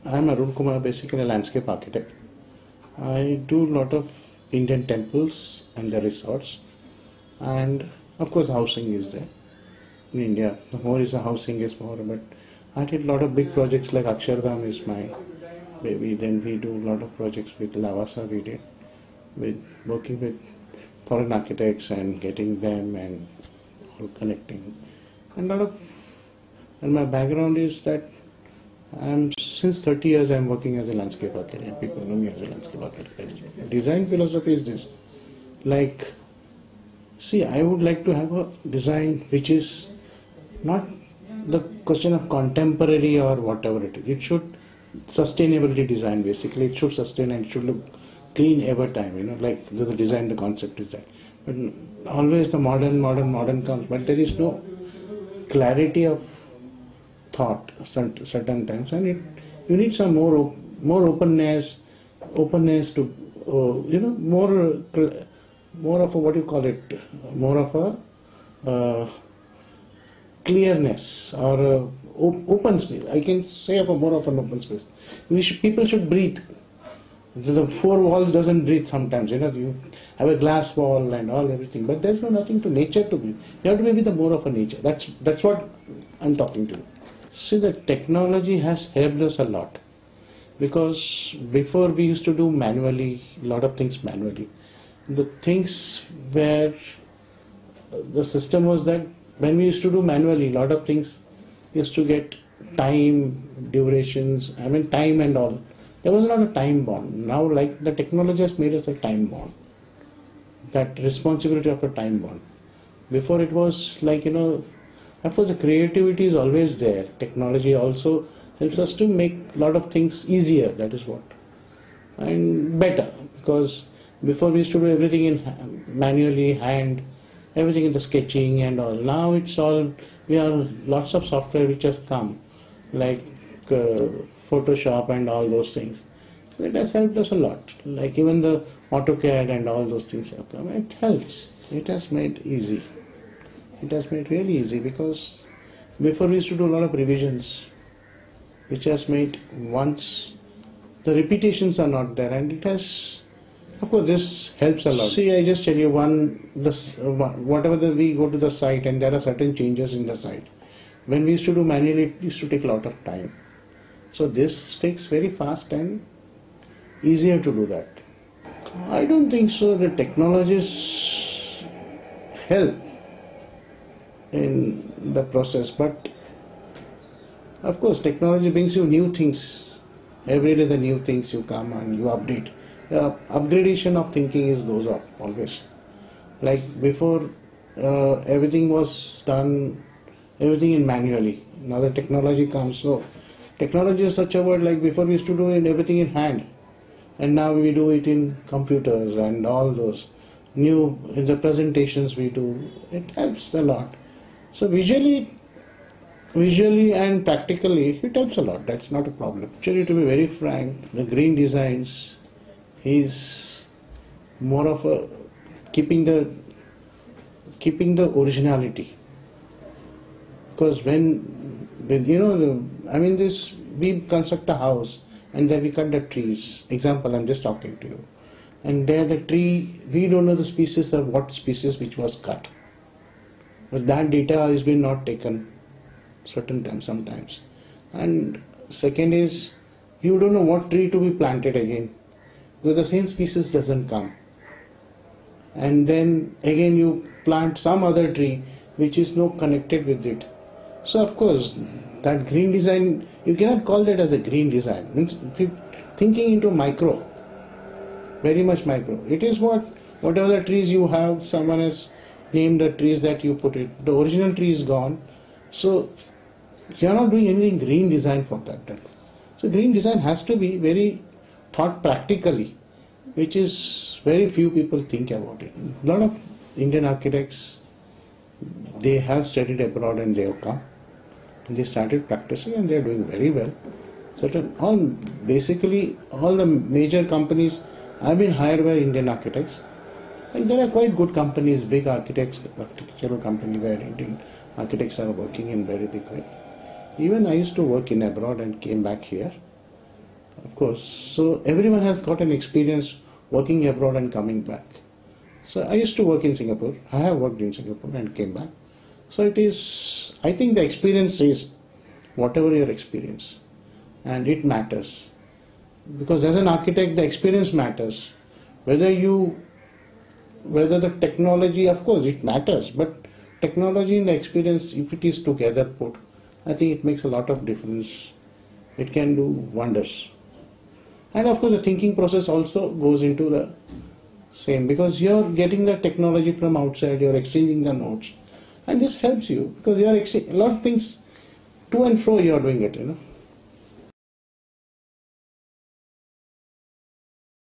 I'm Arun Kumar, basically a landscape architect. I do a lot of Indian temples and the resorts, and of course housing is there in India. The more is the housing is more, but I did a lot of big projects like Akshardham is my baby. Then we do a lot of projects with Lavasa we did, with working with foreign architects and getting them and all connecting. And and my background is that since 30 years I'm working as a landscape architect. People know me as a landscape architect. Design philosophy is this. Like, see, I would like to have a design which is not the question of contemporary or whatever it is. It should sustainability design basically. It should sustain and it should look clean every time, like the design, the concept is that. But always the modern comes, but there is no clarity of thought certain times, and you need some more openness to more of a, what you call it, more of a clearness or a open space. I can say of a more of an open space. People should breathe. The four walls doesn't breathe sometimes. You have a glass wall and all everything, but there's nothing to nature to breathe. You have to be with the more of a nature. That's what I'm talking to you. See, the technology has helped us a lot, because before we used to do manually, a lot of things manually. The things where the system was that when we used to do manually, a lot of things used to get time, durations, time and all. There was not a time bond. Now, like, the technology has made us a time bond. That responsibility of a time bond. Before it was like, of course, the creativity is always there. Technology also helps us to make a lot of things easier, that is what. And better, because before we used to do everything in manually, hand, everything in the sketching and all. Now it's all, we have lots of software which has come, like Photoshop and all those things. So it has helped us a lot. Like even the AutoCAD and all those things have come. It helps. It has made easy. It has made really easy, because before we used to do a lot of revisions, which has made once the repetitions are not there, and it has, of course, this helps a lot. See, I just tell you whatever we go to the site and there are certain changes in the site. When we used to do manually, it used to take a lot of time. So this takes very fast and easier to do that. I don't think so. The technologies help in the process, but of course technology brings you new things. Every day the new things you come and you update. The upgradation of thinking goes up always. Like before, everything was done, everything in manually. Now the technology comes. So technology is such a word, like before we used to do everything in hand, and now we do it in computers and all those new, in the presentations we do. It helps a lot. So visually and practically, it helps a lot. That's not a problem. Actually, to be very frank, the green designs is more of a keeping the originality. Because we construct a house and then we cut the trees. Example, I'm just talking to you. And there the tree, we don't know the species of what species which was cut. But that data has been not taken certain times sometimes. And second is, you don't know what tree to be planted again, because the same species doesn't come. And then again you plant some other tree which is not connected with it. So of course, that green design, you cannot call that as a green design. Means if you're thinking into micro, very much micro. It is whatever the trees you have, someone has named the trees that you put it. The original tree is gone. So you are not doing anything green design for that. So green design has to be very thought practically, which is very few people think about it. A lot of Indian architects, they have studied abroad and they have come. And they started practicing and they are doing very well. Basically all the major companies have been hired by Indian architects. And there are quite good companies, big architectural company where Indian architects are working in very big way. Even I used to work in abroad and came back here. course. So everyone has got an experience working abroad and coming back. So I used to work in Singapore. I have worked in Singapore and came back. So it is, I think the experience is whatever your experience, and it matters. Because as an architect, the experience matters. Whether the technology, of course it matters, but technology and the experience, if it is together put, I think it makes a lot of difference. It can do wonders. And of course the thinking process also goes into the same, because you're getting the technology from outside, you're exchanging the notes, and this helps you because you are a lot of things to and fro you are doing it,